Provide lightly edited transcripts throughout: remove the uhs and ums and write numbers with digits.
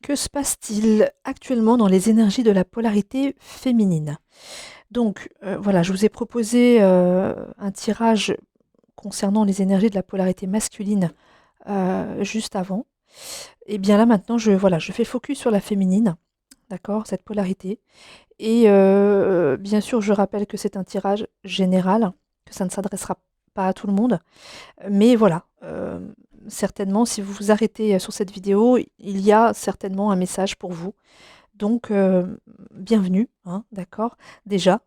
Que se passe-t-il actuellement dans les énergies de la polarité féminine? Donc, voilà, je vous ai proposé, un tirage concernant les énergies de la polarité masculine, juste avant. Et bien là maintenant je fais focus sur la féminine, d'accord? Cette polarité et bien sûr je rappelle que c'est un tirage général, que ça ne s'adressera pas à tout le monde. Mais voilà, certainement si vous vous arrêtez, sur cette vidéo, il y a certainement un message pour vous. Donc bienvenue, hein, d'accord, déjà.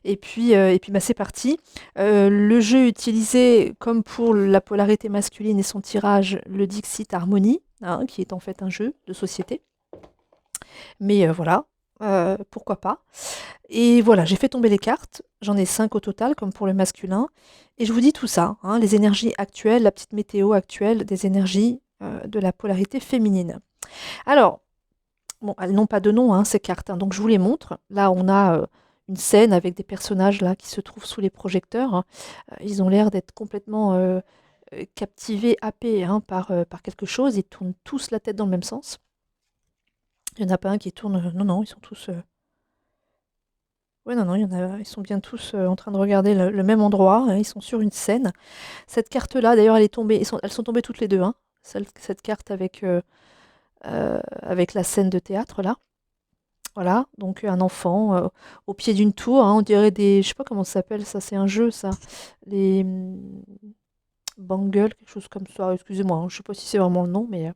Et puis, bah, c'est parti. Le jeu utilisé comme pour la polarité masculine et son tirage, le Dixit Harmony, hein, qui est en fait un jeu de société. Mais voilà, pourquoi pas? Et voilà, j'ai fait tomber les cartes, j'en ai 5 au total comme pour le masculin et je vous dis tout ça, hein, les énergies actuelles, la petite météo actuelle des énergies, de la polarité féminine. Alors, bon, elles n'ont pas de nom, hein, ces cartes, hein, donc je vous les montre. Là, on a, une scène avec des personnages là qui se trouvent sous les projecteurs, hein. Ils ont l'air d'être complètement, captivés, happés, hein, par quelque chose. Ils tournent tous la tête dans le même sens. Il y en a pas un qui tourne, non, non, ils sont tous, ouais, non, non, il y en a ils sont bien tous, en train de regarder le même endroit, hein, ils sont sur une scène. Cette carte-là, d'ailleurs, elle est tombée elles sont tombées toutes les 2, hein. Cette carte avec la scène de théâtre là. Voilà, donc un enfant, au pied d'une tour, hein, on dirait des je sais pas comment ça s'appelle ça, c'est un jeu ça, les, Bangle, quelque chose comme ça, excusez-moi, hein, je sais pas si c'est vraiment le nom, mais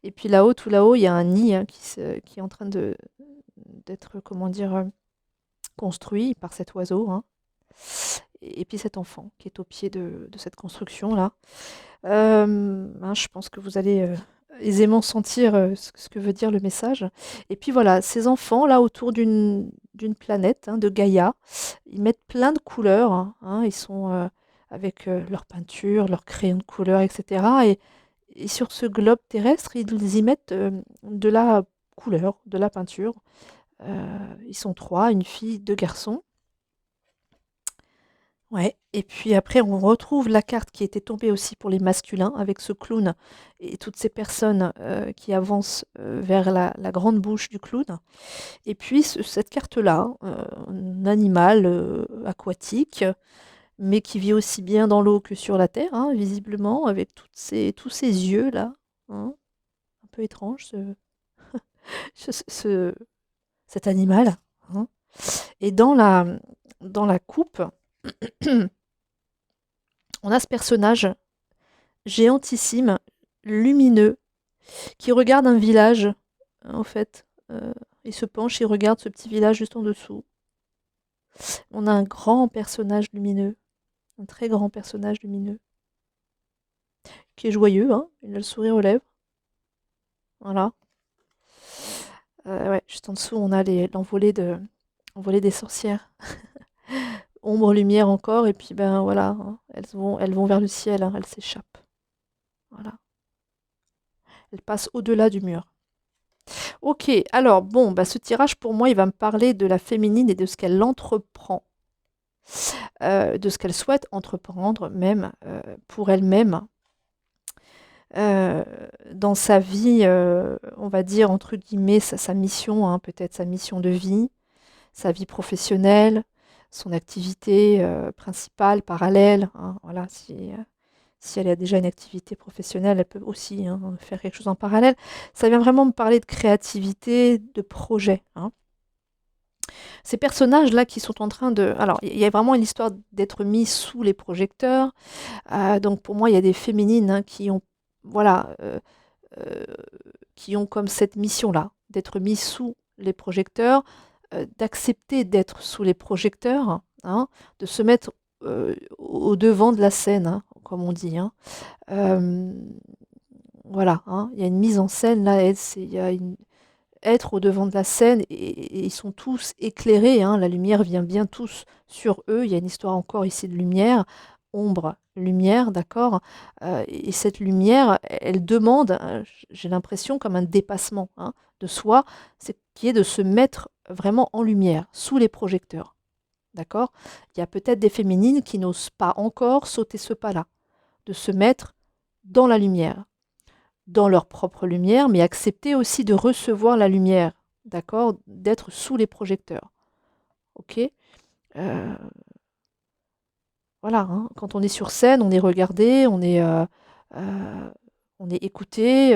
et puis là-haut, tout là-haut, il y a un nid, hein, qui est en train d'être, comment dire, construit par cet oiseau, hein, et puis cet enfant qui est au pied de cette construction-là. Hein, je pense que vous allez, aisément sentir, ce que veut dire le message et puis voilà, ces enfants là autour d'une planète, hein, de Gaïa, ils mettent plein de couleurs, hein, ils sont, avec, leur peinture, leurs crayons de couleur et cetera et sur ce globe terrestre, ils y mettent, de la couleur, de la peinture. Ils sont 3, une fille, 2 garçons. Ouais et puis après on retrouve la carte qui était tombée aussi pour les masculins avec ce clown et toutes ces personnes, qui avancent, vers la grande bouche du clown et puis cette carte-là, un animal, aquatique, mais qui vit aussi bien dans l'eau que sur la terre, hein, visiblement avec tous ces yeux-là, hein, un peu étrange ce ce cet animal, hein et dans la coupe, on a ce personnage géantissime, lumineux, qui regarde un village, en fait. Il se penche, il regarde ce petit village juste en dessous. On a un grand personnage lumineux, un très grand personnage lumineux, qui est joyeux, hein, il a le sourire aux lèvres. Voilà. Ouais, juste en dessous, on a l'envolée des sorcières. Ombre, lumière encore, et puis ben voilà, hein, elles vont vers le ciel, hein, elles s'échappent. Voilà. Elles passent au-delà du mur. Ok, alors bon, bah, ce tirage pour moi, il va me parler de la féminine et de ce qu'elle entreprend, de ce qu'elle souhaite entreprendre même pour elle-même euh, dans sa vie, on va dire entre guillemets, sa mission, hein, peut-être sa mission de vie, sa vie professionnelle, son activité principale, parallèle, hein, voilà, si elle a déjà une activité professionnelle, elle peut aussi, hein, faire quelque chose en parallèle. Ça vient vraiment me parler de créativité, de projet, hein. Ces personnages-là qui sont en train de... Alors, il y a vraiment une histoire d'être mis sous les projecteurs. Donc, pour moi, il y a des féminines, hein, qui ont, voilà, euh, qui ont comme cette mission-là, d'être mis sous les projecteurs, d'accepter d'être sous les projecteurs, hein, de se mettre au devant de la scène, hein, comme on dit, hein. Euh, voilà, hein, il y a une mise en scène là, il y a être au devant de la scène et ils sont tous éclairés, hein, la lumière vient bien tous sur eux. Il y a une histoire encore ici de lumière, ombre, lumière, d'accord. Et cette lumière, elle demande, j'ai l'impression, comme un dépassement, hein, de soi, c'est qui est de se mettre vraiment en lumière, sous les projecteurs, d'accord. Il y a peut-être des féminines qui n'osent pas encore sauter ce pas-là, de se mettre dans la lumière. dans leur propre lumière, mais accepter aussi de recevoir la lumière, d'accord? D'être sous les projecteurs, ok? Euh, voilà, hein. Quand on est sur scène, on est regardé, euh, on est écouté,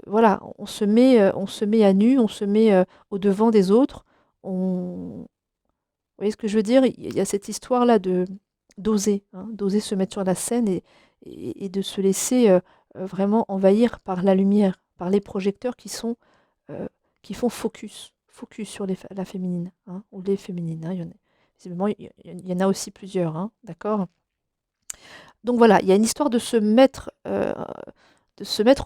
voilà, on se met à nu, on se met au devant des autres. Vous voyez ce que je veux dire? Il y a cette histoire-là de d'oser, hein, d'oser se mettre sur la scène et de se laisser vraiment envahir par la lumière, par les projecteurs euh, qui font focus sur la féminine, hein, ou les féminines, hein. Visiblement, il y en a aussi plusieurs, hein, d'accord? Donc voilà, il y a une histoire de se mettre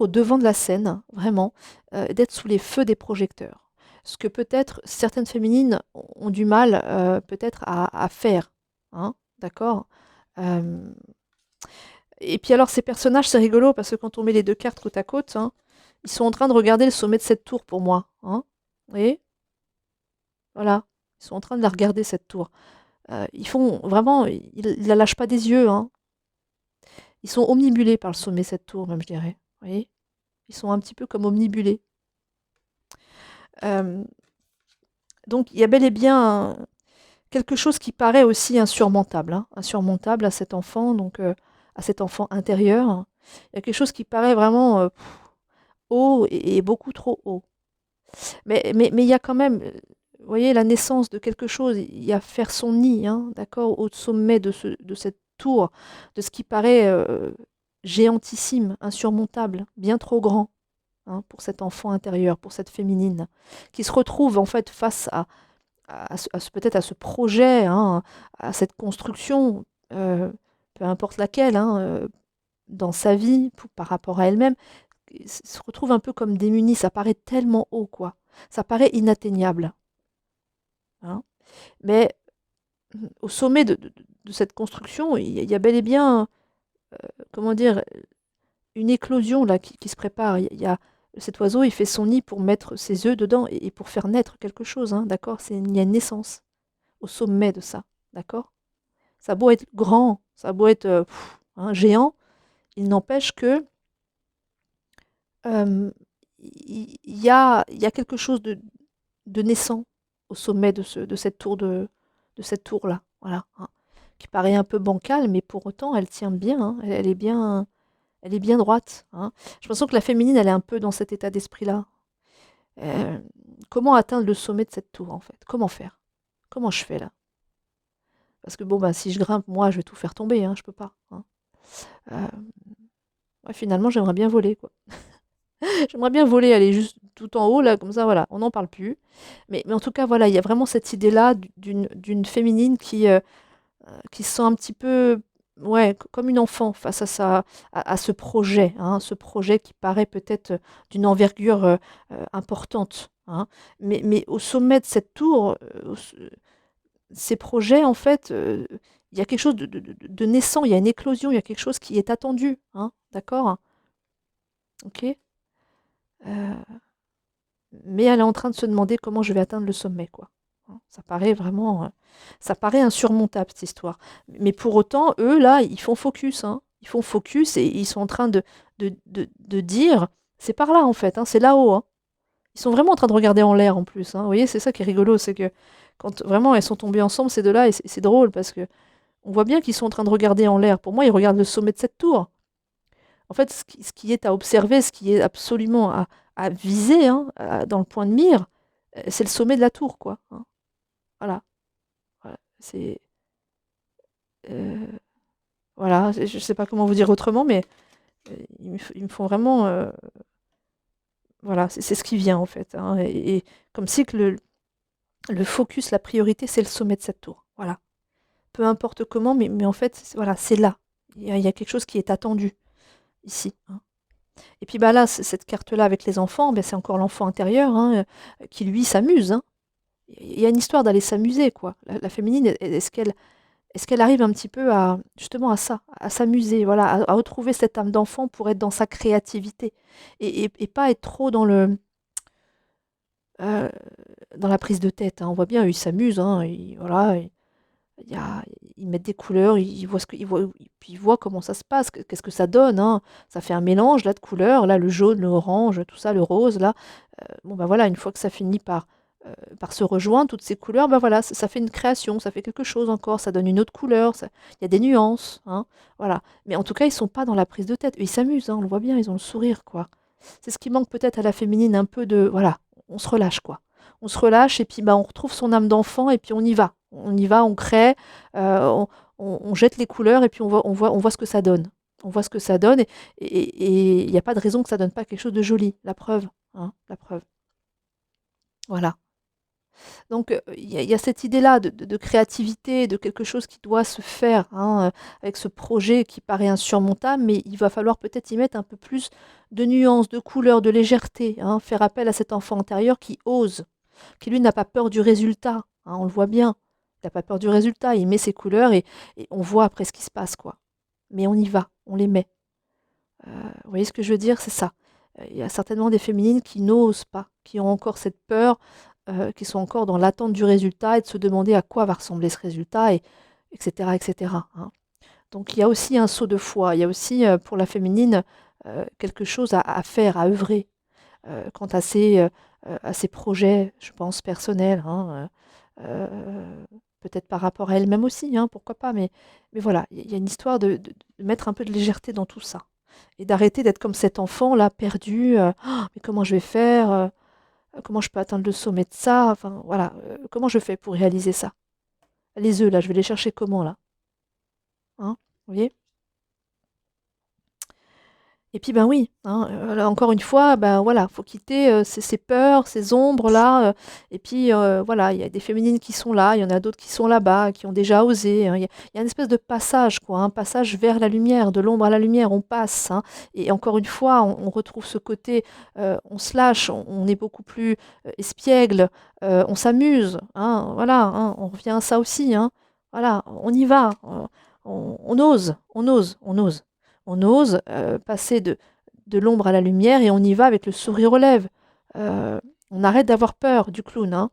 au devant de la scène, vraiment, d'être sous les feux des projecteurs. Ce que peut-être certaines féminines ont du mal peut-être à faire, hein, d'accord? Euh, et puis alors ces personnages, c'est rigolo parce que quand on met les deux cartes côte à côte, hein, ils sont en train de regarder le sommet de cette tour pour moi, hein. Vous voyez? Voilà, ils sont en train de la regarder cette tour. Ils font vraiment, ils la lâchent pas des yeux, hein. Ils sont omnibulés par le sommet de cette tour, même je dirais. Vous voyez? Ils sont un petit peu comme omnibulés. Euh, donc il y a bel et bien quelque chose qui paraît aussi insurmontable, hein, insurmontable à cet enfant, donc à cet enfant intérieur. Il y a quelque chose qui paraît vraiment haut et beaucoup trop haut. Mais il y a quand même, vous voyez, la naissance de quelque chose. Il y a faire son nid, hein, d'accord, au sommet de cette tour, de ce qui paraît géantissime, insurmontable, bien trop grand, hein, pour cet enfant intérieur, pour cette féminine, qui se retrouve en fait face peut-être à ce projet, hein, à cette construction, peu importe laquelle, hein, dans sa vie, par rapport à elle-même, se retrouve un peu comme démunie. Ça paraît tellement haut, quoi. Ça paraît inatteignable, hein. Mais au sommet de cette construction, il y a bel et bien, comment dire, une éclosion là qui se prépare. Cet oiseau, il fait son nid pour mettre ses œufs dedans et pour faire naître quelque chose, hein, d'accord? Il y a une naissance au sommet de ça, d'accord? Ça a beau être grand, ça a beau être géant, il n'empêche que il y a quelque chose de naissant au sommet de cette tour-là, voilà, hein, qui paraît un peu bancale, mais pour autant, elle tient bien, hein, elle est bien droite, hein. Je pense que la féminine, elle est un peu dans cet état d'esprit-là. Euh, Comment atteindre le sommet de cette tour, en fait? Comment faire? Comment je fais là? Parce que bon, bah, si je grimpe, moi, je vais tout faire tomber, hein, je peux pas, hein. Euh, ouais, finalement, j'aimerais bien voler, quoi. J'aimerais bien voler, aller juste tout en haut, là, comme ça, voilà, on n'en parle plus. Mais en tout cas, voilà, il y a vraiment cette idée-là d'une féminine qui se sent un petit peu, ouais, comme une enfant face à ce projet, hein, ce projet qui paraît peut-être d'une envergure importante, hein. Mais au sommet de cette tour, ces projets, en fait, il y a quelque chose de naissant, il y a une éclosion, il y a quelque chose qui est attendu, hein, d'accord? Ok? Euh, mais elle est en train de se demander comment je vais atteindre le sommet, quoi. Hein, ça paraît vraiment, ça paraît insurmontable cette histoire. Mais pour autant, eux, là, ils font focus, hein. Ils font focus et ils sont en train de dire, c'est par là en fait, hein, c'est là-haut, hein. Ils sont vraiment en train de regarder en l'air en plus, hein. Vous voyez, c'est ça qui est rigolo, c'est que quand vraiment elles sont tombées ensemble, ces deux-là, et c'est drôle parce que on voit bien qu'ils sont en train de regarder en l'air. Pour moi, ils regardent le sommet de cette tour. En fait, ce qui est à observer, ce qui est absolument à viser, hein, dans le point de mire, c'est le sommet de la tour, quoi, hein. Voilà, voilà. Euh, voilà, je ne sais pas comment vous dire autrement, mais ils me font vraiment, voilà, c'est ce qui vient en fait, hein, et comme si que le focus, la priorité, c'est le sommet de cette tour. Voilà, peu importe comment, mais en fait, voilà, c'est là. Il y a quelque chose qui est attendu ici, hein. Et puis bah là, cette carte-là avec les enfants, ben, c'est encore l'enfant intérieur, hein, qui lui s'amuse, hein. Il y a une histoire d'aller s'amuser, quoi. La féminine, est-ce qu'elle arrive un petit peu à justement à ça, à s'amuser, voilà, à retrouver cette âme d'enfant pour être dans sa créativité et pas être trop euh, dans la prise de tête, hein. On voit bien, il s'amuse, hein, voilà, Il y a Ils mettent des couleurs, ils voient puis ils voient comment ça se passe, qu'est-ce que ça donne, hein. Ça fait un mélange là de couleurs, là le jaune, le orange, tout ça, le rose là. Bon bah voilà, une fois que ça finit par se rejoindre, toutes ces couleurs, bah voilà, ça fait une création, ça fait quelque chose encore, ça donne une autre couleur, il y a des nuances, hein, voilà. Mais en tout cas, ils sont pas dans la prise de tête. Ils s'amusent, hein, on le voit bien, ils ont le sourire, quoi. C'est ce qui manque peut-être à la féminine, un peu de, voilà, on se relâche, quoi. On se relâche et puis bah, on retrouve son âme d'enfant et puis on y va. On y va, on crée, on jette les couleurs et puis on voit ce que ça donne. On voit ce que ça donne et il n'y a pas de raison que ça donne pas quelque chose de joli. La preuve, hein, la preuve. Voilà. Donc, il y a cette idée-là de créativité, de quelque chose qui doit se faire, hein, avec ce projet qui paraît insurmontable, mais il va falloir peut-être y mettre un peu plus de nuances, de couleurs, de légèreté, hein, faire appel à cet enfant intérieur qui ose, qui lui n'a pas peur du résultat, hein, on le voit bien. Il n'a pas peur du résultat, il met ses couleurs et on voit après ce qui se passe, quoi. Mais on y va, on les met. Vous voyez ce que je veux dire? C'est ça. Il y a certainement des féminines qui n'osent pas, qui ont encore cette peur, qui sont encore dans l'attente du résultat et de se demander à quoi va ressembler ce résultat etc., etc., hein. Donc il y a aussi un saut de foi, il y a aussi, pour la féminine, quelque chose à faire, à œuvrer, quant à ses projets, je pense personnels, hein, peut-être par rapport à elle-même aussi, hein, pourquoi pas? Mais voilà, il y a une histoire de mettre un peu de légèreté dans tout ça et d'arrêter d'être comme cet enfant-là perdu, «Mais comment je vais faire, comment je peux atteindre le sommet de ça? Enfin voilà, comment je fais pour réaliser ça? Les œufs là, je vais les chercher comment là?» Hein? Vous voyez? Et puis, ben oui, hein, là encore une fois, ben voilà, faut quitter, ces peurs, ces ombres-là, et puis, voilà, il y a des féminines qui sont là, il y en a d'autres qui sont là-bas, qui ont déjà osé, hein. Il y a une espèce de passage quoi, un passage vers la lumière, de l'ombre à la lumière, on passe, hein, et encore une fois, on retrouve ce côté, on se lâche, on est beaucoup plus, espiègle, on s'amuse, hein, voilà, hein, on revient à ça aussi, hein. Voilà, on y va, on ose, on ose, on ose. On ose, passer de l'ombre à la lumière et on y va avec le sourire aux lèvres. On arrête d'avoir peur du clown, hein.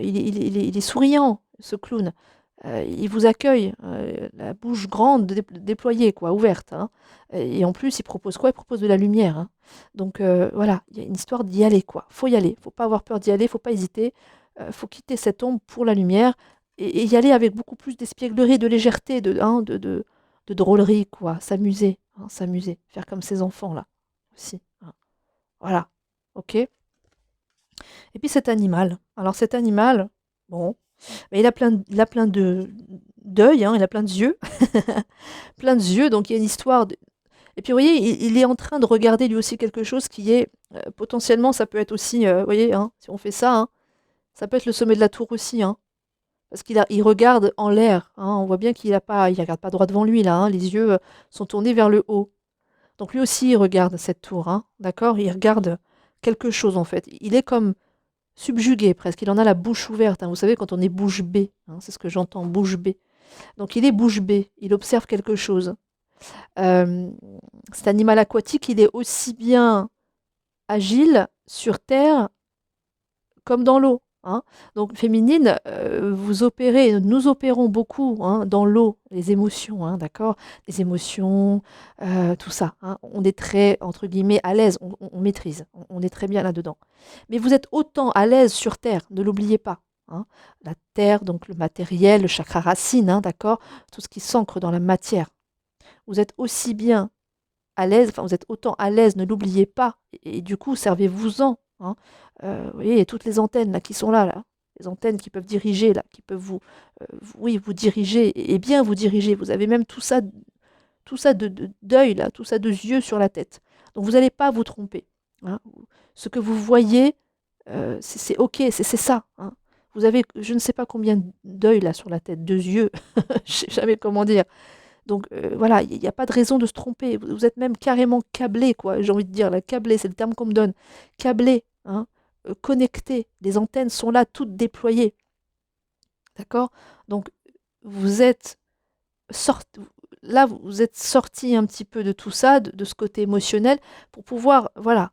Il est souriant, ce clown. Il vous accueille, la bouche grande déployée quoi, ouverte, hein. Et en plus, il propose quoi? Il propose de la lumière, hein. Donc voilà, il y a une histoire d'y aller quoi. Faut y aller, faut pas avoir peur d'y aller, faut pas hésiter. Faut quitter cette ombre pour la lumière et y aller avec beaucoup plus d'espièglerie, de légèreté, de drôlerie quoi, s'amuser, hein, s'amuser, faire comme ces enfants-là aussi, hein. Voilà, OK? Et puis cet animal, alors cet animal, bon, mais il a plein de d'œils, hein, il a plein de yeux, plein de yeux, donc il y a une histoire de et puis vous voyez, il est en train de regarder lui aussi quelque chose qui est, potentiellement ça peut être aussi, vous voyez, hein, si on fait ça, hein, ça peut être le sommet de la tour aussi, hein. Parce il regarde en l'air, hein, on voit bien il regarde pas droit devant lui là, hein, les yeux, sont tournés vers le haut. Donc lui aussi, il regarde cette tour, hein, d'accord? Il regarde quelque chose en fait. Il est comme subjugué presque, il en a la bouche ouverte, hein. Vous savez quand on est bouche bée, hein, c'est ce que j'entends, bouche bée. Donc il est bouche bée, il observe quelque chose. Hem, Cet animal aquatique, il est aussi bien agile sur terre comme dans l'eau, hein. Donc féminine, nous opérons beaucoup, hein, dans l'eau, les émotions, hein, d'accord? Les émotions, tout ça, hein. On est très, entre guillemets, «à l'aise», on maîtrise, on est très bien là-dedans. Mais vous êtes autant à l'aise sur terre, ne l'oubliez pas, hein. La terre, donc le matériel, le chakra racine, hein, d'accord? Tout ce qui s'ancre dans la matière. Vous êtes aussi bien à l'aise, enfin vous êtes autant à l'aise, ne l'oubliez pas et du coup servez-vous-en, hein. Vous voyez, il y a toutes les antennes là qui sont là, les antennes qui peuvent diriger là, qui peuvent oui, vous diriger et bien vous diriger. Vous avez même tout ça de d'œil là, tout ça de yeux sur la tête. Donc vous n'allez pas vous tromper, hein. Ce que vous voyez, c'est OK, c'est ça, hein. Vous avez je ne sais pas combien d'œils là sur la tête, de yeux, je sais jamais comment dire. Donc voilà, il y a pas de raison de se tromper. Vous êtes même carrément câblé, quoi, j'ai envie de dire là, câblé, c'est le terme qu'on me donne. Câblé, hein, connecté. Les antennes sont là, toutes déployées, d'accord? Donc vous êtes sort là, vous êtes sorti un petit peu de tout ça, de ce côté émotionnel pour pouvoir, voilà,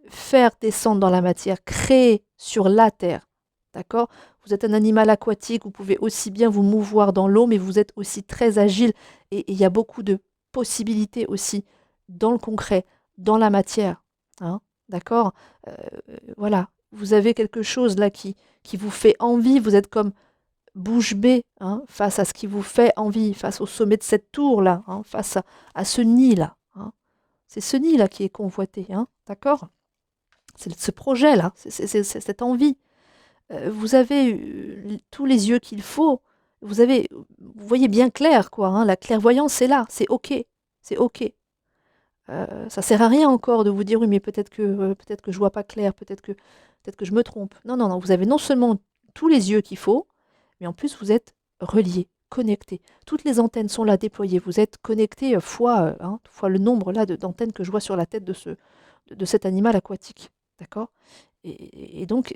faire descendre dans la matière, créer sur la terre, d'accord? Vous êtes un animal aquatique, vous pouvez aussi bien vous mouvoir dans l'eau, mais vous êtes aussi très agile et il y a beaucoup de possibilités aussi dans le concret, dans la matière, hein, d'accord? Heu, voilà, vous avez quelque chose là qui vous fait envie, vous êtes comme bouche bée, hein, face à ce qui vous fait envie, face au sommet de cette tour-là, hein, face à ce nid-là, hein. C'est ce nid-là qui est convoité, hein, d'accord? C'est ce projet-là, c'est cette envie. Vous avez tous les yeux qu'il faut. Vous voyez bien clair, quoi, hein, la clairvoyance est là, c'est OK. C'est OK. Ça sert à rien encore de vous dire oui, mais peut-être que je vois pas clair, peut-être que je me trompe. Non, non, non, vous avez non seulement tous les yeux qu'il faut, mais en plus vous êtes reliés, connectés. Toutes les antennes sont là déployées. Vous êtes connectés fois le nombre là d'antennes que je vois sur la tête de cet animal aquatique. D'accord? Et donc,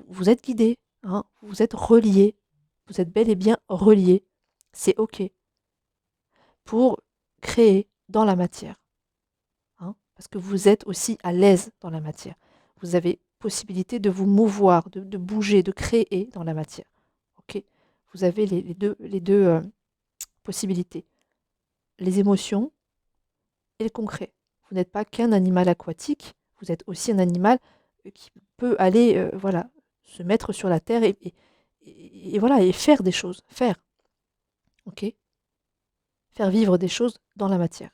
vous êtes guidés, hein, vous êtes reliés, vous êtes bel et bien reliés. C'est OK pour créer dans la matière, hein, parce que vous êtes aussi à l'aise dans la matière. Vous avez possibilité de vous mouvoir, de bouger, de créer dans la matière. OK? Vous avez les deux possibilités, les émotions et le concret. Vous n'êtes pas qu'un animal aquatique, vous êtes aussi un animal qui peut aller voilà, se mettre sur la terre et voilà, et faire des choses. Faire. OK? Faire vivre des choses dans la matière.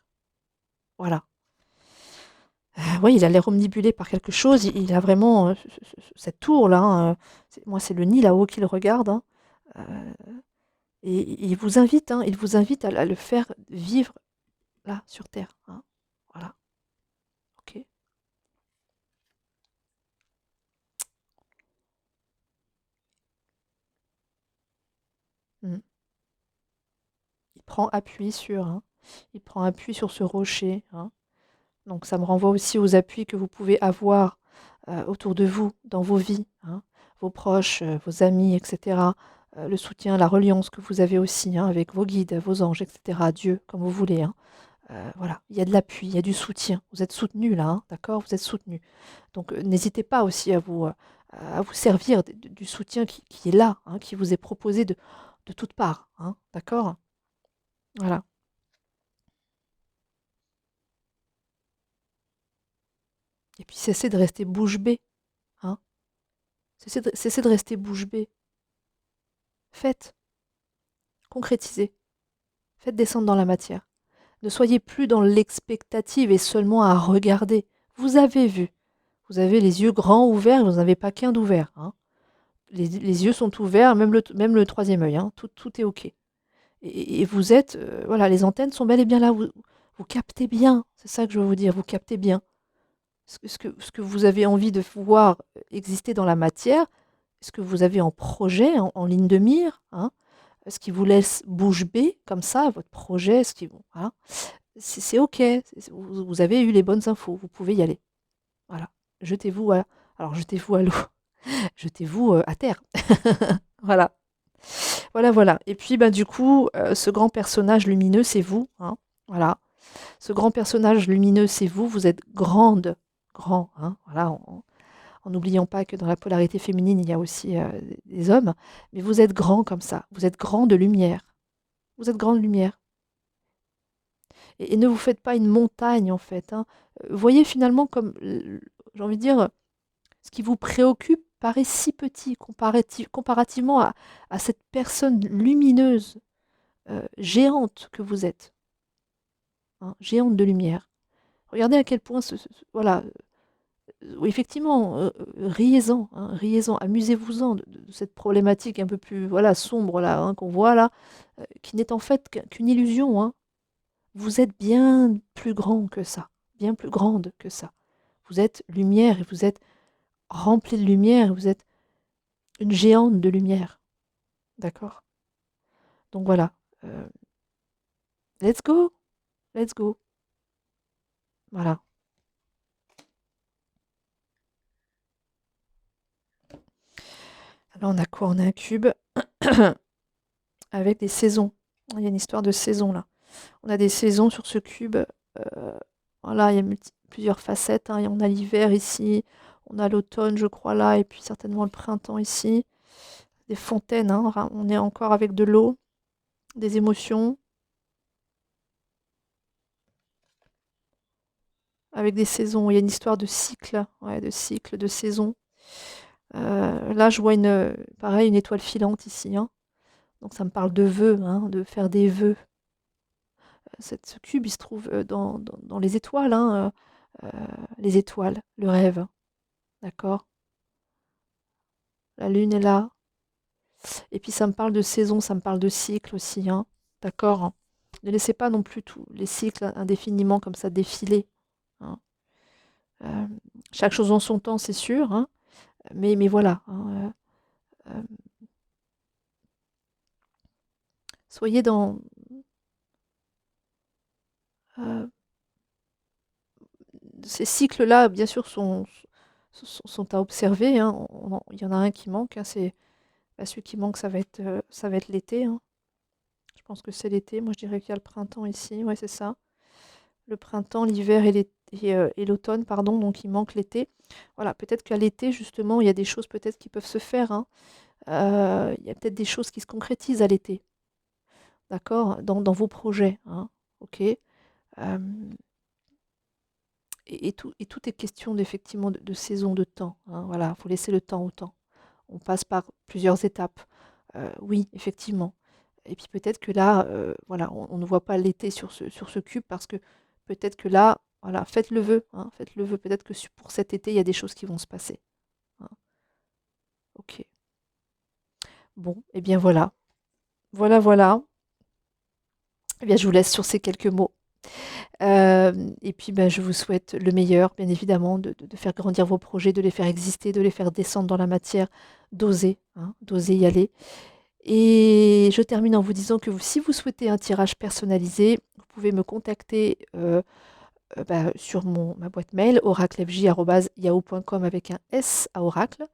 Voilà. Oui, il a l'air omnibulé par quelque chose. Il a vraiment cette tour-là, hein, moi, c'est le nid là-haut qu'il regarde, hein, euh, et il vous invite à le faire vivre là, sur Terre, hein. Voilà. OK. Mm. Hein, il prend appui sur ce rocher, hein. Donc ça me renvoie aussi aux appuis que vous pouvez avoir autour de vous, dans vos vies, hein, vos proches, vos amis, etc. Le soutien, la reliance que vous avez aussi, hein, avec vos guides, vos anges, etc. Dieu, comme vous voulez, hein. Voilà, il y a de l'appui, il y a du soutien. Vous êtes soutenu là, hein, d'accord? Vous êtes soutenu. Donc n'hésitez pas aussi à vous servir du soutien qui est là, hein, qui vous est proposé de toutes parts, hein, d'accord? Voilà. Et puis cessez de rester bouche bée, hein. Cessez de rester bouche bée. Faites, concrétisez, faites descendre dans la matière. Ne soyez plus dans l'expectative et seulement à regarder. Vous avez vu. Vous avez les yeux grands ouverts, vous n'avez pas qu'un d'ouvert, hein. Les yeux sont ouverts, même le troisième œil, hein. Tout est OK. Et vous êtes, voilà, les antennes sont bel et bien là. Vous captez bien, c'est ça que je veux vous dire, vous captez bien. Ce que vous avez envie de voir exister dans la matière, ce que vous avez en projet, en ligne de mire, hein, ce qui vous laisse bouche bée, comme ça, votre projet, voilà, c'est OK. Vous avez eu les bonnes infos, vous pouvez y aller. Voilà. Jetez-vous alors jetez-vous à l'eau, jetez-vous à terre. Voilà. Voilà, voilà. Et puis, ben, du coup, ce grand personnage lumineux, c'est vous, hein. Voilà. Ce grand personnage lumineux, c'est vous. Vous êtes grande, grand, hein. Voilà. En n'oubliant pas que dans la polarité féminine, il y a aussi des hommes. Mais vous êtes grand comme ça. Vous êtes grand de lumière. Vous êtes grande lumière. Et ne vous faites pas une montagne, en fait, hein. Voyez finalement comme, j'ai envie de dire, ce qui vous préoccupe paraît si petit comparativement à cette personne lumineuse, géante que vous êtes, hein, géante de lumière. Regardez à quel point voilà, oui, effectivement, riez-en, hein, riez-en, amusez-vous-en de cette problématique un peu plus, voilà, sombre là, hein, qu'on voit là, qui n'est en fait qu'une illusion, hein. Vous êtes bien plus grand que ça, bien plus grande que ça. Vous êtes lumière et vous êtes rempli de lumière, vous êtes une géante de lumière, d'accord? Donc voilà, heu, let's go, let's go, voilà. Là, on a quoi? On a un cube avec des saisons. Il y a une histoire de saison là. On a des saisons sur ce cube, voilà, il y a plusieurs facettes, hein, et on a l'hiver ici, On a l'automne, je crois, là, et puis certainement le printemps ici. Des fontaines, hein, on est encore avec de l'eau, des émotions, avec des saisons. Il y a une histoire de cycle, ouais, de cycle, de saison. Là, je vois pareil, une étoile filante ici, hein. Donc ça me parle de vœux, hein, de faire des vœux. Ce cube, il se trouve dans les étoiles, hein, les étoiles, le rêve, d'accord? La lune est là. Et puis ça me parle de saison, ça me parle de cycle aussi, hein, d'accord? Ne laissez pas non plus tous les cycles indéfiniment comme ça défiler, hein. Euh, Chaque chose en son temps, c'est sûr, hein, mais voilà, hein, euh, soyez dans... euh, ces cycles-là, bien sûr, sont à observer, hein. Il y en a un qui manque, hein, celui qui manque, ça va être l'été, hein. Je pense que c'est l'été. Moi, je dirais qu'il y a le printemps ici. Ouais, c'est ça. Le printemps, l'hiver et l'automne, pardon. Donc, il manque l'été. Voilà, peut-être qu'à l'été, justement, il y a des choses peut-être qui peuvent se faire, hein. Il y a peut-être des choses qui se concrétisent à l'été, d'accord? Dans vos projets, hein. Ok. Euh, et tout est question d'effectivement de saison, de temps, hein. Voilà, il faut laisser le temps au temps. On passe par plusieurs étapes. Oui, effectivement. Et puis peut-être que là, voilà, on ne voit pas l'été sur ce cube parce que peut-être que là, voilà, faites le vœu, hein, faites le vœu. Peut-être que pour cet été, il y a des choses qui vont se passer, hein. Ok. Bon, et bien voilà. Voilà, voilà. Eh bien, je vous laisse sur ces quelques mots. Et puis, ben, je vous souhaite le meilleur, bien évidemment, de faire grandir vos projets, de les faire exister, de les faire descendre dans la matière, d'oser, hein, d'oser y aller. Et je termine en vous disant que si vous souhaitez un tirage personnalisé, vous pouvez me contacter bah, sur ma boîte mail oraclefj@yahoo.com avec un S à Oracle.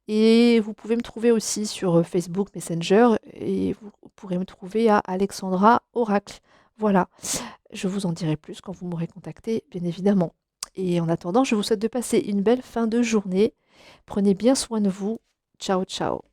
Et vous pouvez me trouver aussi sur Facebook Messenger et vous pourrez me trouver à Alexandra Oracle. Voilà, je vous en dirai plus quand vous m'aurez contacté, bien évidemment. Et en attendant, je vous souhaite de passer une belle fin de journée. Prenez bien soin de vous. Ciao, ciao.